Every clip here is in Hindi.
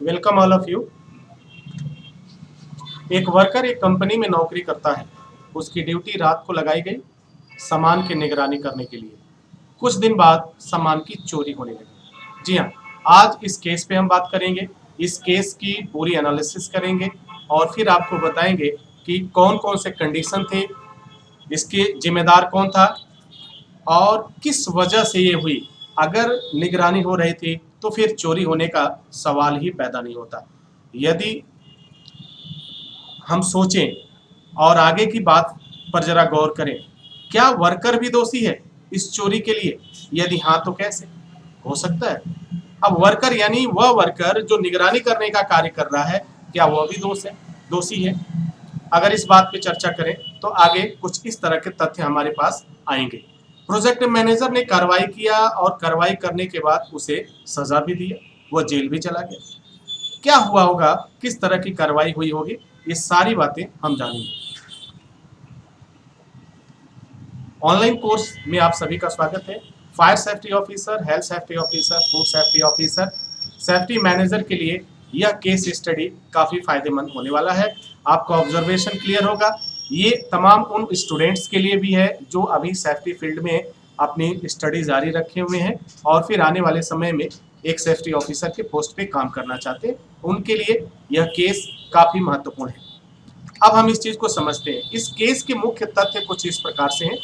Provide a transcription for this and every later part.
Welcome all of you. एक वर्कर एक कंपनी में नौकरी करता है। उसकी ड्यूटी रात को लगाई गई सामान की निगरानी करने के लिए। कुछ दिन बाद सामान की चोरी होने लगी। जी हाँ, आज इस केस पे हम बात करेंगे। इस केस की पूरी एनालिसिस करेंगे और फिर आपको बताएंगे कि कौन कौन से कंडीशन थे, इसके जिम्मेदार कौन था और किस वजह से ये हुई। अगर निगरानी हो रही थी तो फिर चोरी होने का सवाल ही पैदा नहीं होता। यदि हम सोचें और आगे की बात पर जरा गौर करें, क्या वर्कर भी दोषी है इस चोरी के लिए? यदि हाँ तो कैसे हो सकता है? अब वर्कर यानी वह वर्कर जो निगरानी करने का कार्य कर रहा है, क्या वह भी दोषी है? अगर इस बात पे चर्चा करें तो आगे कुछ इस तरह के तथ्य हमारे पास आएंगे। प्रोजेक्ट मैनेजर ने कार्रवाई किया और कार्रवाई करने के बाद उसे सजा भी दिया, वह जेल भी चला गया। क्या हुआ होगा, किस तरह की कार्रवाई हुई होगी, ये सारी बातें हम जानेंगे। ऑनलाइन कोर्स में आप सभी का स्वागत है। Fire safety officer, health safety officer, food safety officer, safety manager के लिए यह केस स्टडी काफ़ी फायदेमंद होने वाला है। आपका ऑब्जर्वेशन क्लियर होगा। ये तमाम उन स्टूडेंट्स के लिए भी है जो अभी सेफ्टी फील्ड में अपनी स्टडी जारी रखे हुए हैं और फिर आने वाले समय में एक सेफ्टी ऑफिसर के पोस्ट पे काम करना चाहते हैं। उनके लिए यह केस काफ़ी महत्वपूर्ण है। अब हम इस चीज़ को समझते हैं। इस केस के मुख्य तथ्य कुछ इस प्रकार से हैं।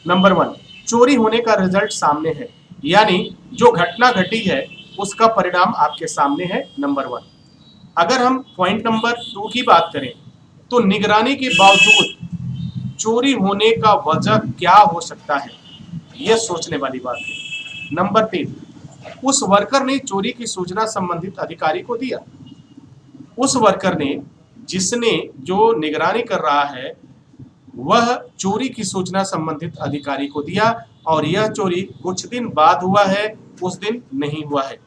नंबर 1, चोरी होने का रिजल्ट सामने है, यानी जो घटना घटी है उसका परिणाम आपके सामने है। नंबर 1। अगर हम पॉइंट नंबर 2 की बात करें तो निगरानी के बावजूद चोरी होने का वजह क्या हो सकता है, यह सोचने वाली बात है। नंबर 3, उस वर्कर ने चोरी की सूचना संबंधित अधिकारी को दिया। उस वर्कर ने, जिसने जो निगरानी कर रहा है, वह चोरी की सूचना संबंधित अधिकारी को दिया और यह चोरी कुछ दिन बाद हुआ है, उस दिन नहीं हुआ है।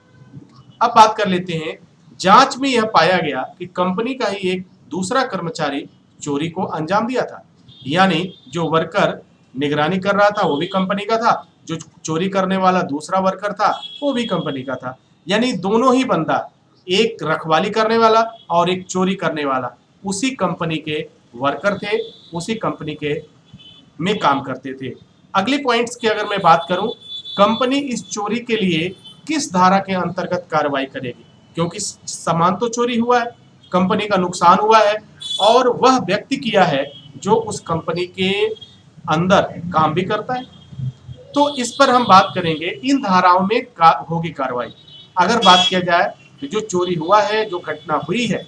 अब बात कर लेते हैं। जांच में यह पाया गया कि कंपनी का ही एक दूसरा कर्मचारी चोरी को अंजाम दिया था, यानी जो वर्कर निगरानी कर रहा था वो भी कंपनी का था, जो चोरी करने वाला दूसरा वर्कर था वो भी कंपनी का था। यानी दोनों ही बंदा, एक रखवाली करने वाला और एक चोरी करने वाला, उसी कंपनी के वर्कर थे, उसी कंपनी के में काम करते थे। अगले पॉइंट्स की अगर मैं बात करूं, कंपनी इस चोरी के लिए किस धारा के अंतर्गत कार्रवाई करेगी? क्योंकि सामान तो चोरी हुआ है, कंपनी का नुकसान हुआ है और वह व्यक्ति किया है जो उस कंपनी के अंदर काम भी करता है। तो इस पर हम बात करेंगे, इन धाराओं में होगी कार्रवाई। अगर बात किया जाए तो जो चोरी हुआ है, जो घटना हुई है,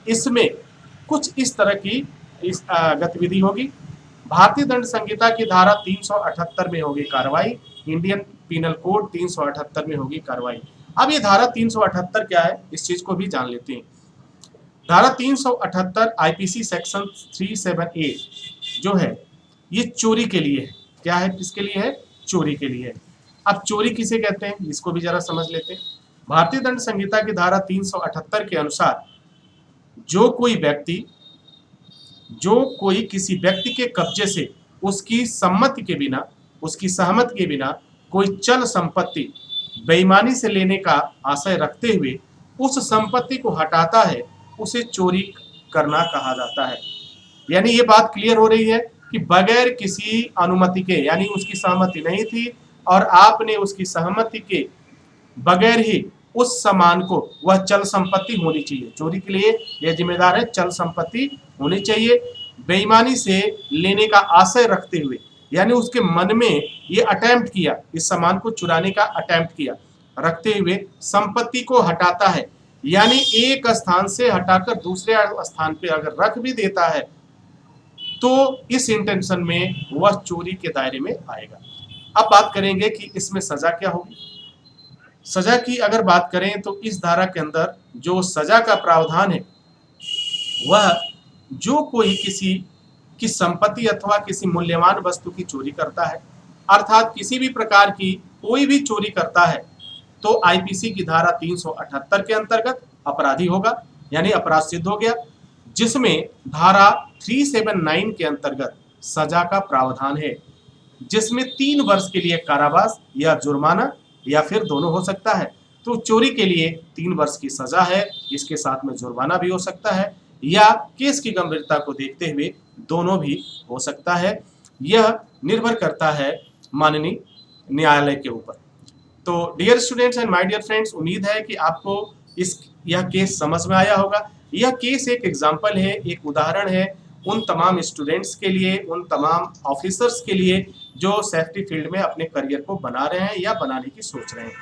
इसमें कुछ इस तरह की गतिविधि होगी। भारतीय दंड संहिता की धारा 378 में होगी कार्रवाई। इंडियन पीनल कोड 378 में होगी कार्रवाई। अब ये धारा 378 क्या है, इस चीज को भी जान लेते हैं। धारा 378 आईपीसी सेक्शन 37A जो है, ये चोरी के लिए है। क्या है, किसके लिए है? चोरी के लिए है। अब चोरी किसे कहते हैं, इसको भी जरा समझ लेते हैं। भारतीय दंड संहिता की धारा 378 के अनुसार जो कोई किसी व्यक्ति के कब्जे से उसकी सम्मति के बिना, उसकी सहमति के बिना कोई चल संपत्ति बेईमानी से लेने का आशय रखते हुए उस संपत्ति को हटाता है, उसे चोरी करना कहा जाता है। यानी ये बात क्लियर हो रही है कि बगैर किसी अनुमति के, यानी उसकी सहमति नहीं थी और आपने उसकी सहमति के बगैर ही उस सामान को, वह चल संपत्ति होनी चाहिए, चोरी के लिए यह जिम्मेदार है, चल संपत्ति होनी चाहिए, बेईमानी से लेने का आशय रखते हुए, यानी उसके मन में ये अटेम्प्ट किया, इस सामान को चुराने का अटेम्प्ट किया, रखते हुए संपत्ति को हटाता है, यानी एक स्थान से हटाकर दूसरे स्थान पे अगर रख भी देता है तो इस इंटेंशन में वह चोरी के दायरे में आएगा। अब बात करेंगे कि इसमें सजा क्या होगी। सजा की अगर बात करें तो इस धारा के अंदर जो सजा का प्रावधान है, वह जो कोई किसी की संपत्ति अथवा किसी मूल्यवान वस्तु की चोरी करता है, अर्थात किसी भी प्रकार की कोई भी चोरी करता है, तो आईपीसी की धारा 378 के अंतर्गत अपराधी होगा, यानी अपराध सिद्ध हो गया, जिसमें धारा 379 के अंतर्गत सजा का प्रावधान है, जिसमें 3 वर्ष के लिए कारावास या जुर्माना या फिर दोनों हो सकता है। तो चोरी के लिए 3 वर्ष की सजा है, इसके साथ में जुर्माना भी हो सकता है या केस की गंभीरता को देखते हुए दोनों भी हो सकता है। यह निर्भर करता है माननीय न्यायालय के ऊपर। तो dear students and my dear friends, उम्मीद है कि आपको यह केस समझ में आया होगा। यह केस एक एग्जाम्पल है, एक उदाहरण है उन तमाम स्टूडेंट्स के लिए, उन तमाम ऑफिसर्स के लिए जो सेफ्टी फील्ड में अपने करियर को बना रहे हैं या बनाने की सोच रहे हैं,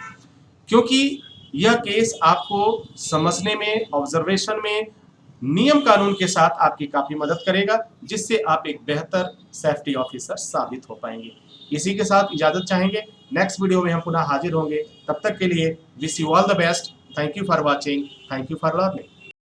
क्योंकि यह केस आपको समझने में, ऑब्जर्वेशन में, नियम कानून के साथ आपकी काफी मदद करेगा, जिससे आप एक बेहतर सेफ्टी ऑफिसर साबित हो पाएंगे। इसी के साथ इजाजत चाहेंगे, नेक्स्ट वीडियो में हम पुनः हाजिर होंगे। तब तक के लिए wish you all the best. Thank you for watching, thank you for learning.